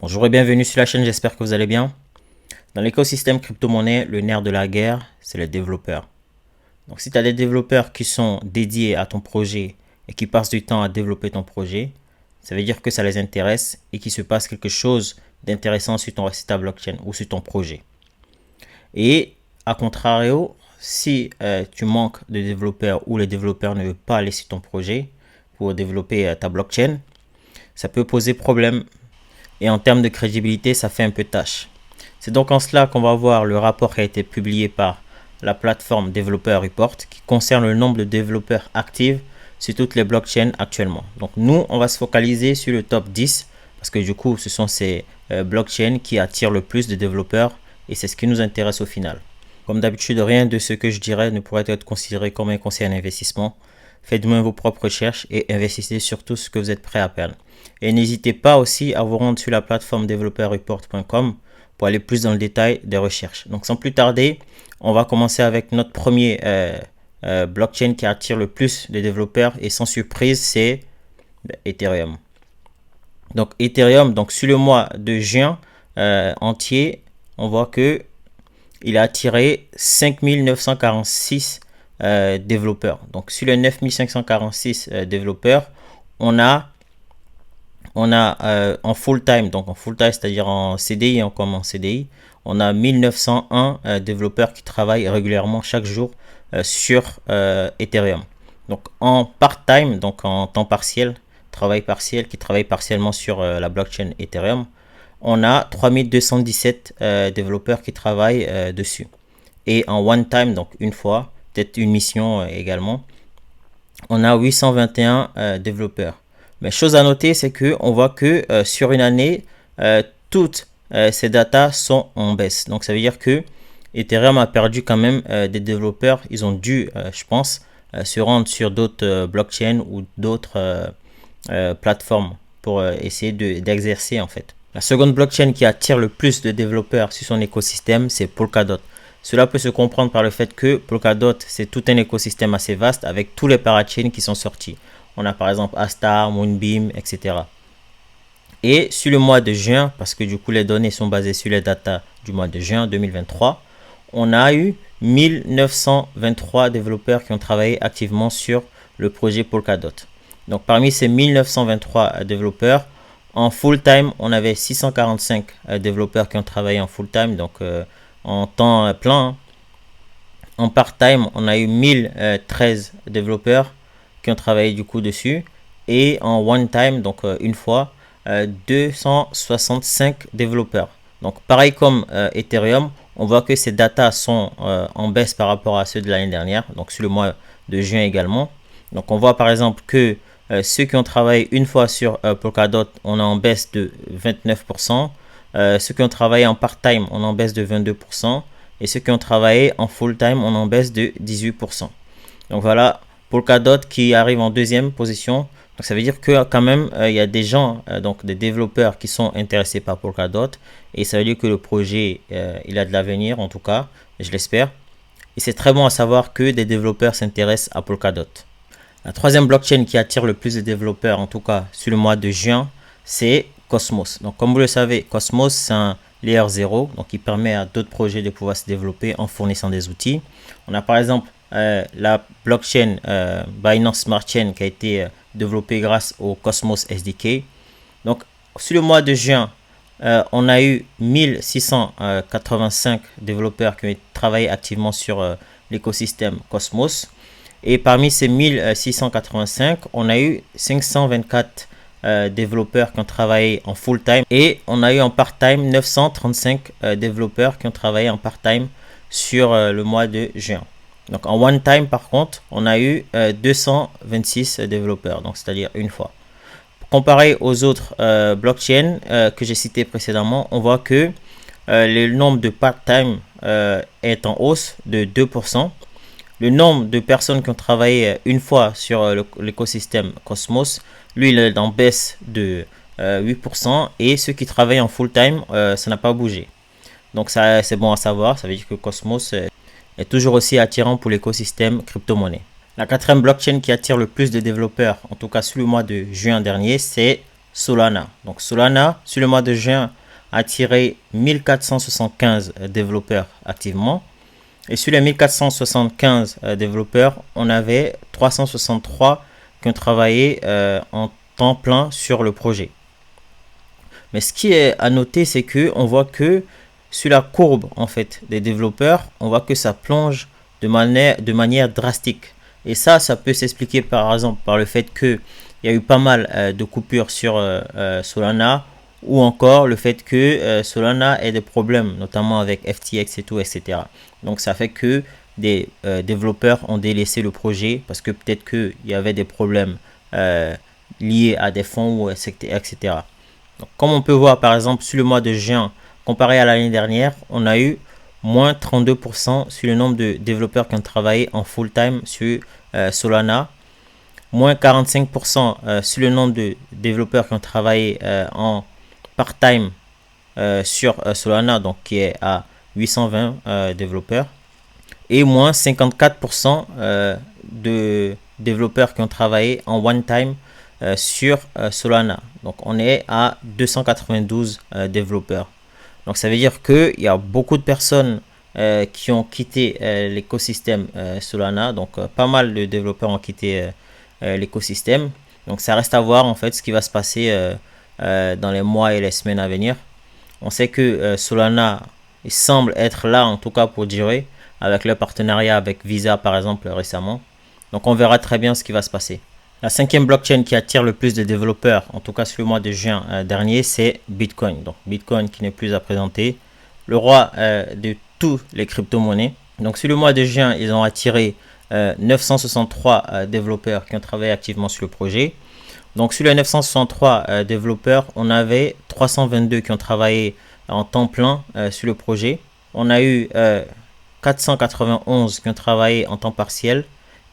Bonjour et bienvenue sur la chaîne, j'espère que vous allez bien. Dans l'écosystème crypto-monnaie, le nerf de la guerre, c'est les développeurs. Donc si tu as des développeurs qui sont dédiés à ton projet et qui passent du temps à développer ton projet, ça veut dire que ça les intéresse et qu'il se passe quelque chose d'intéressant sur ta blockchain ou sur ton projet. Et à contrario, si tu manques de développeurs ou les développeurs ne veulent pas aller sur ton projet pour développer ta blockchain, ça peut poser problème. Et en termes de crédibilité, ça fait un peu tâche. C'est donc en cela qu'on va voir le rapport qui a été publié par la plateforme Developer Report qui concerne le nombre de développeurs actifs sur toutes les blockchains actuellement. Donc nous, on va se focaliser sur le top 10 parce que du coup, ce sont ces blockchains qui attirent le plus de développeurs et c'est ce qui nous intéresse au final. Comme d'habitude, rien de ce que je dirais ne pourrait être considéré comme un conseil d'investissement. Faites-moi vos propres recherches et investissez surtout ce que vous êtes prêt à perdre. Et n'hésitez pas aussi à vous rendre sur la plateforme developerreport.com pour aller plus dans le détail des recherches. Donc sans plus tarder, on va commencer avec notre premier blockchain qui attire le plus de développeurs et sans surprise, c'est Ethereum. Donc Ethereum, donc sur le mois de juin entier, on voit que il a attiré 5946 développeurs. Donc sur les 9546 développeurs, on a en full time, donc en full time, c'est-à-dire en CDI, comme en CDI, on a 1901 développeurs qui travaillent régulièrement chaque jour sur Ethereum. Donc en part-time, donc en temps partiel, travail partiel, qui travaille partiellement sur la blockchain Ethereum, on a 3217 développeurs qui travaillent dessus. Et en one time, donc une fois, peut-être une mission également, on a 821 développeurs. Mais chose à noter, c'est que on voit que sur une année, toutes ces datas sont en baisse. Donc ça veut dire que Ethereum a perdu quand même des développeurs. Ils ont dû, je pense, se rendre sur d'autres blockchains ou d'autres plateformes pour essayer d'exercer en fait. La seconde blockchain qui attire le plus de développeurs sur son écosystème, c'est Polkadot. Cela peut se comprendre par le fait que Polkadot, c'est tout un écosystème assez vaste avec tous les parachains qui sont sortis. On a par exemple Astar, Moonbeam, etc. Et sur le mois de juin, parce que du coup les données sont basées sur les datas du mois de juin 2023, on a eu 1923 développeurs qui ont travaillé activement sur le projet Polkadot. Donc parmi ces 1923 développeurs, en full time, on avait 645 développeurs qui ont travaillé en full time, donc en temps plein. En part-time, on a eu 1013 développeurs qui ont travaillé du coup dessus. Et en one-time, donc une fois, 265 développeurs. Donc pareil comme Ethereum, on voit que ces datas sont en baisse par rapport à ceux de l'année dernière, donc sur le mois de juin également. Donc on voit par exemple que ceux qui ont travaillé une fois sur Polkadot, on est en baisse de 29%. Ceux qui ont travaillé en part-time, on est en baisse de 22%. Et ceux qui ont travaillé en full-time, on est en baisse de 18%. Donc voilà, Polkadot qui arrive en deuxième position. Donc ça veut dire que quand même, il y a des gens, donc des développeurs qui sont intéressés par Polkadot. Et ça veut dire que le projet, il a de l'avenir en tout cas, je l'espère. Et c'est très bon à savoir que des développeurs s'intéressent à Polkadot. La troisième blockchain qui attire le plus de développeurs, en tout cas sur le mois de juin, c'est Cosmos. Donc comme vous le savez, Cosmos c'est un layer 0, donc il permet à d'autres projets de pouvoir se développer en fournissant des outils. On a par exemple la blockchain Binance Smart Chain qui a été développée grâce au Cosmos SDK. Donc sur le mois de juin, on a eu 1685 développeurs qui ont travaillé activement sur l'écosystème Cosmos. Et parmi ces 1685, on a eu 524 développeurs qui ont travaillé en full time et on a eu en part time 935 développeurs qui ont travaillé en part time sur le mois de juin. Donc en one time par contre, on a eu 226 développeurs, donc c'est-à-dire une fois. Comparé aux autres blockchains que j'ai cités précédemment, on voit que le nombre de part time est en hausse de 2%. Le nombre de personnes qui ont travaillé une fois sur l'écosystème Cosmos, lui, il est en baisse de 8%. Et ceux qui travaillent en full time, ça n'a pas bougé. Donc ça, c'est bon à savoir. Ça veut dire que Cosmos est toujours aussi attirant pour l'écosystème crypto-monnaie. La quatrième blockchain qui attire le plus de développeurs, en tout cas sur le mois de juin dernier, c'est Solana. Donc Solana, sur le mois de juin, a attiré 1475 développeurs activement. Et sur les 1475 développeurs, on avait 363 qui ont travaillé en temps plein sur le projet. Mais ce qui est à noter, c'est que on voit que sur la courbe en fait des développeurs, on voit que ça plonge de manière drastique. Et ça peut s'expliquer par exemple par le fait qu'il y a eu pas mal de coupures sur Solana, ou encore le fait que Solana ait des problèmes, notamment avec FTX et tout, etc. Donc ça fait que des développeurs ont délaissé le projet parce que peut-être qu'il y avait des problèmes liés à des fonds, etc. Donc, comme on peut voir par exemple sur le mois de juin, comparé à l'année dernière, on a eu moins 32% sur le nombre de développeurs qui ont travaillé en full-time sur Solana, moins 45% sur le nombre de développeurs qui ont travaillé en part-time sur Solana, donc qui est à 820 développeurs, et moins 54% de développeurs qui ont travaillé en one-time sur Solana. Donc on est à 292 développeurs. Donc ça veut dire qu'il y a beaucoup de personnes qui ont quitté l'écosystème Solana. Donc pas mal de développeurs ont quitté l'écosystème. Donc ça reste à voir en fait ce qui va se passer dans les mois et les semaines à venir. On sait que Solana semble être là en tout cas pour durer, avec le partenariat avec Visa par exemple récemment. Donc on verra très bien ce qui va se passer. La cinquième blockchain qui attire le plus de développeurs, en tout cas sur le mois de juin dernier, c'est Bitcoin. Donc Bitcoin qui n'est plus à présenter, le roi de tous les crypto-monnaies. Donc sur le mois de juin, ils ont attiré 963 développeurs qui ont travaillé activement sur le projet. Donc sur les 963 développeurs, on avait 322 qui ont travaillé en temps plein sur le projet. On a eu 491 qui ont travaillé en temps partiel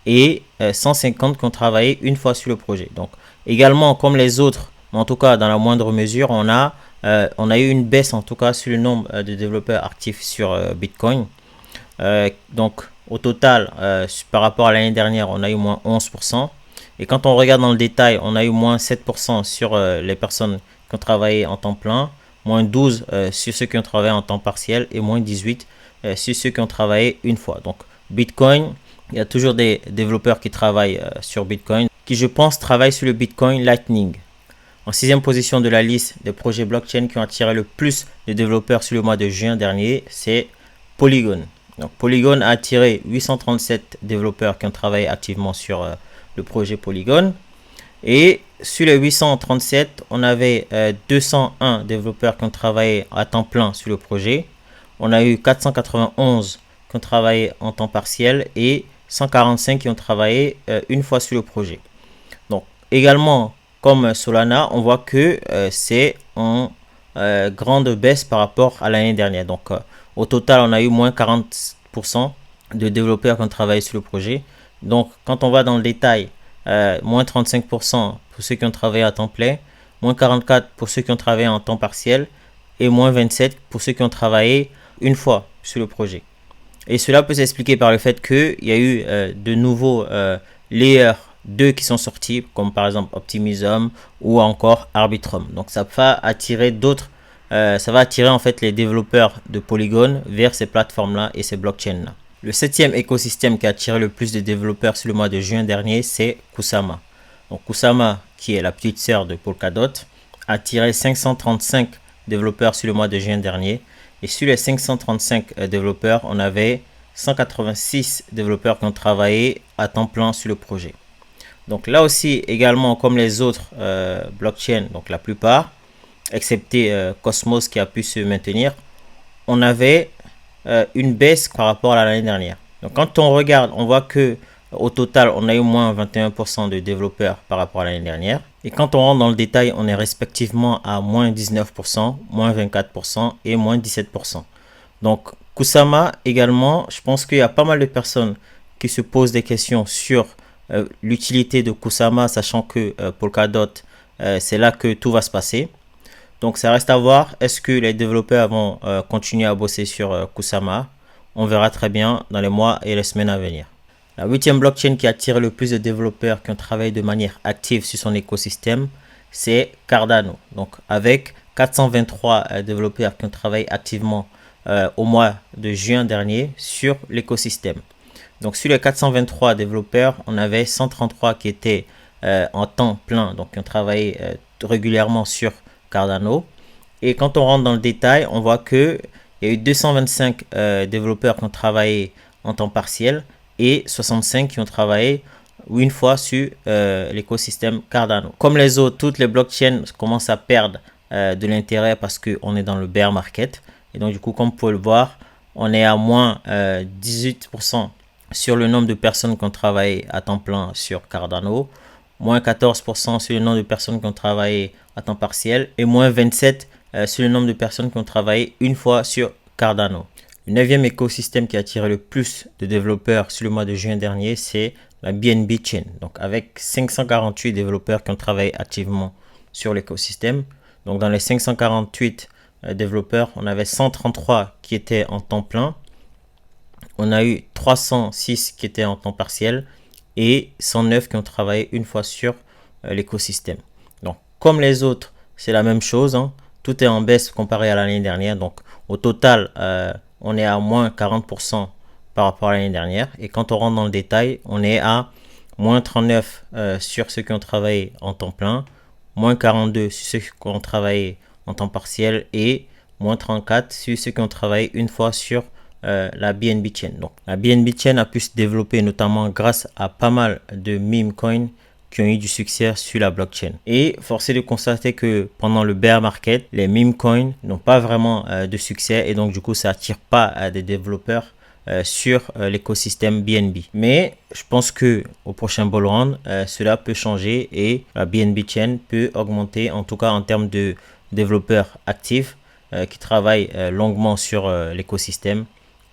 et 150 qui ont travaillé une fois sur le projet. Donc également comme les autres, en tout cas dans la moindre mesure, on a eu une baisse en tout cas sur le nombre de développeurs actifs sur Bitcoin. Donc au total, par rapport à l'année dernière, on a eu moins 11%. Et quand on regarde dans le détail, on a eu moins 7% sur les personnes qui ont travaillé en temps plein, moins 12 sur ceux qui ont travaillé en temps partiel et moins 18 sur ceux qui ont travaillé une fois. Donc Bitcoin, il y a toujours des développeurs qui travaillent sur Bitcoin, qui je pense travaillent sur le Bitcoin Lightning. En sixième position de la liste des projets blockchain qui ont attiré le plus de développeurs sur le mois de juin dernier, c'est Polygon. Donc Polygon a attiré 837 développeurs qui ont travaillé activement sur le projet Polygon. Et sur les 837, on avait 201 développeurs qui ont travaillé à temps plein sur le projet. On a eu 491 qui ont travaillé en temps partiel et 145 qui ont travaillé une fois sur le projet. Donc également, comme Solana, on voit que c'est en grande baisse par rapport à l'année dernière. Donc au total, on a eu moins 40% de développeurs qui ont travaillé sur le projet. Donc quand on va dans le détail, moins 35% pour ceux qui ont travaillé à temps plein, moins 44% pour ceux qui ont travaillé en temps partiel et moins 27% pour ceux qui ont travaillé une fois sur le projet. Et cela peut s'expliquer par le fait qu'il y a eu de nouveaux layers 2 qui sont sortis, comme par exemple Optimism ou encore Arbitrum. Donc ça va attirer en fait les développeurs de Polygon vers ces plateformes-là et ces blockchains-là. Le septième écosystème qui a attiré le plus de développeurs sur le mois de juin dernier, c'est Kusama. Donc Kusama, qui est la petite sœur de Polkadot, a attiré 535 développeurs sur le mois de juin dernier. Et sur les 535 développeurs, on avait 186 développeurs qui ont travaillé à temps plein sur le projet. Donc là aussi, également comme les autres blockchains, donc la plupart, excepté Cosmos qui a pu se maintenir, on avait une baisse par rapport à l'année dernière. Donc quand on regarde, on voit que au total, on a eu moins 21% de développeurs par rapport à l'année dernière. Et quand on rentre dans le détail, on est respectivement à moins 19%, moins 24% et moins 17%. Donc Kusama également, je pense qu'il y a pas mal de personnes qui se posent des questions sur l'utilité de Kusama, sachant que Polkadot, c'est là que tout va se passer. Donc ça reste à voir, est-ce que les développeurs vont continuer à bosser sur Kusama? On verra très bien dans les mois et les semaines à venir. La huitième blockchain qui attire le plus de développeurs qui ont travaillé de manière active sur son écosystème, c'est Cardano. Donc avec 423 développeurs qui ont travaillé activement au mois de juin dernier sur l'écosystème. Donc sur les 423 développeurs, on avait 133 qui étaient en temps plein, donc qui ont travaillé régulièrement sur Cardano. Et quand on rentre dans le détail, on voit que il y a eu 225 développeurs qui ont travaillé en temps partiel et 65 qui ont travaillé une fois sur l'écosystème Cardano. Comme les autres, toutes les blockchains commencent à perdre de l'intérêt parce qu'on est dans le bear market. Et donc du coup, comme vous pouvez le voir, on est à moins 18% sur le nombre de personnes qui ont travaillé à temps plein sur Cardano, moins 14% sur le nombre de personnes qui ont travaillé à temps partiel et moins 27% sur le nombre de personnes qui ont travaillé une fois sur Cardano. Le 9e écosystème qui a attiré le plus de développeurs sur le mois de juin dernier, c'est la BNB Chain. Donc avec 548 développeurs qui ont travaillé activement sur l'écosystème. Donc dans les 548 développeurs, on avait 133 qui étaient en temps plein. On a eu 306 qui étaient en temps partiel et 109 qui ont travaillé une fois sur l'écosystème. Donc comme les autres, c'est la même chose, hein. Tout est en baisse comparé à l'année dernière. Donc au total, on est à moins 40% par rapport à l'année dernière. Et quand on rentre dans le détail, on est à moins 39 sur ceux qui ont travaillé en temps plein, moins 42 sur ceux qui ont travaillé en temps partiel et moins 34 sur ceux qui ont travaillé une fois sur la BNB Chain. Donc la BNB Chain a pu se développer notamment grâce à pas mal de meme coins qui ont eu du succès sur la blockchain. Et force est de constater que pendant le bear market, les meme coins n'ont pas vraiment de succès et donc du coup ça attire pas des développeurs sur l'écosystème BNB. Mais je pense que au prochain bull run, cela peut changer et la BNB Chain peut augmenter, en tout cas en termes de développeurs actifs qui travaillent longuement sur l'écosystème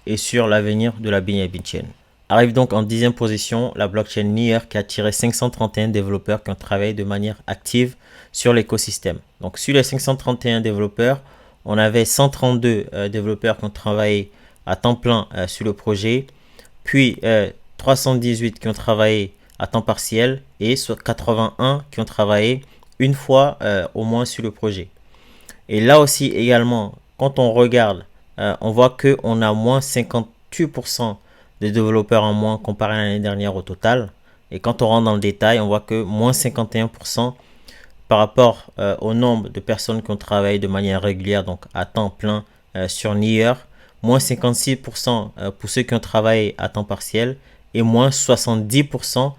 et sur l'avenir de la BNB Chain. Arrive donc en 10e position la blockchain Near qui a attiré 531 développeurs qui ont travaillé de manière active sur l'écosystème. Donc sur les 531 développeurs, on avait 132 développeurs qui ont travaillé à temps plein sur le projet, puis 318 qui ont travaillé à temps partiel et 81 qui ont travaillé une fois au moins sur le projet. Et là aussi également, quand on regarde, on voit qu'on a moins 58% de développeurs en moins comparé à l'année dernière au total. Et quand on rentre dans le détail, on voit que moins 51% par rapport au nombre de personnes qui ont travaillé de manière régulière, donc à temps plein sur Near, moins 56% pour ceux qui ont travaillé à temps partiel et moins 70%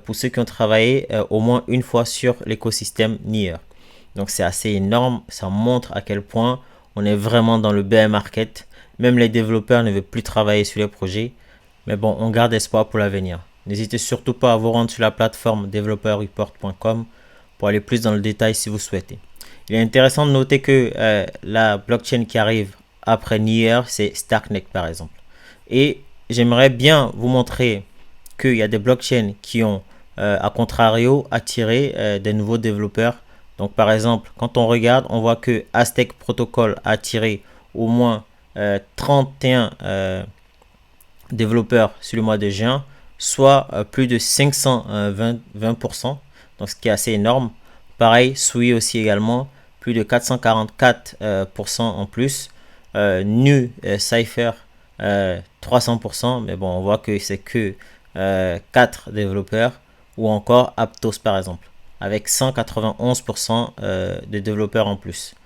pour ceux qui ont travaillé au moins une fois sur l'écosystème Near. Donc c'est assez énorme, ça montre à quel point on est vraiment dans le bear market. Même les développeurs ne veulent plus travailler sur les projets. Mais bon, on garde espoir pour l'avenir. N'hésitez surtout pas à vous rendre sur la plateforme developerreport.com pour aller plus dans le détail si vous souhaitez. Il est intéressant de noter que la blockchain qui arrive après Near, c'est Starknet par exemple. Et j'aimerais bien vous montrer qu'il y a des blockchains qui ont, à contrario, attiré des nouveaux développeurs. Donc par exemple, quand on regarde, on voit que Aztec Protocol a attiré au moins 31 développeurs sur le mois de juin, soit plus de 520%, donc ce qui est assez énorme. Pareil, Sui aussi également, plus de 444% en plus. Nu Cypher 300%, mais bon, on voit que c'est que 4 développeurs, ou encore Aptos par exemple, avec 191% de développeurs en plus.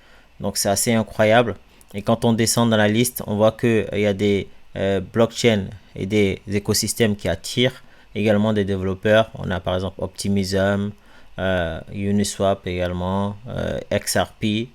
Donc c'est assez incroyable. Et quand on descend dans la liste, on voit qu'il y a des blockchains et des écosystèmes qui attirent également des développeurs. On a par exemple Optimism, Uniswap également, XRP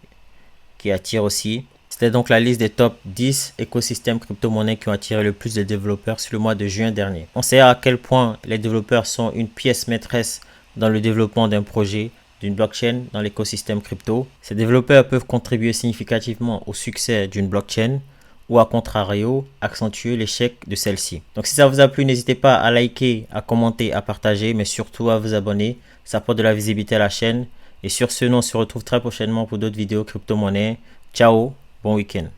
qui attire aussi. C'était donc la liste des top 10 écosystèmes crypto-monnaies qui ont attiré le plus de développeurs sur le mois de juin dernier. On sait à quel point les développeurs sont une pièce maîtresse dans le développement d'un projet, d'une blockchain dans l'écosystème crypto. Ces développeurs peuvent contribuer significativement au succès d'une blockchain ou à contrario, accentuer l'échec de celle-ci. Donc si ça vous a plu, n'hésitez pas à liker, à commenter, à partager, mais surtout à vous abonner. Ça apporte de la visibilité à la chaîne. Et sur ce, nous on se retrouve très prochainement pour d'autres vidéos crypto-monnaies. Ciao, bon week-end.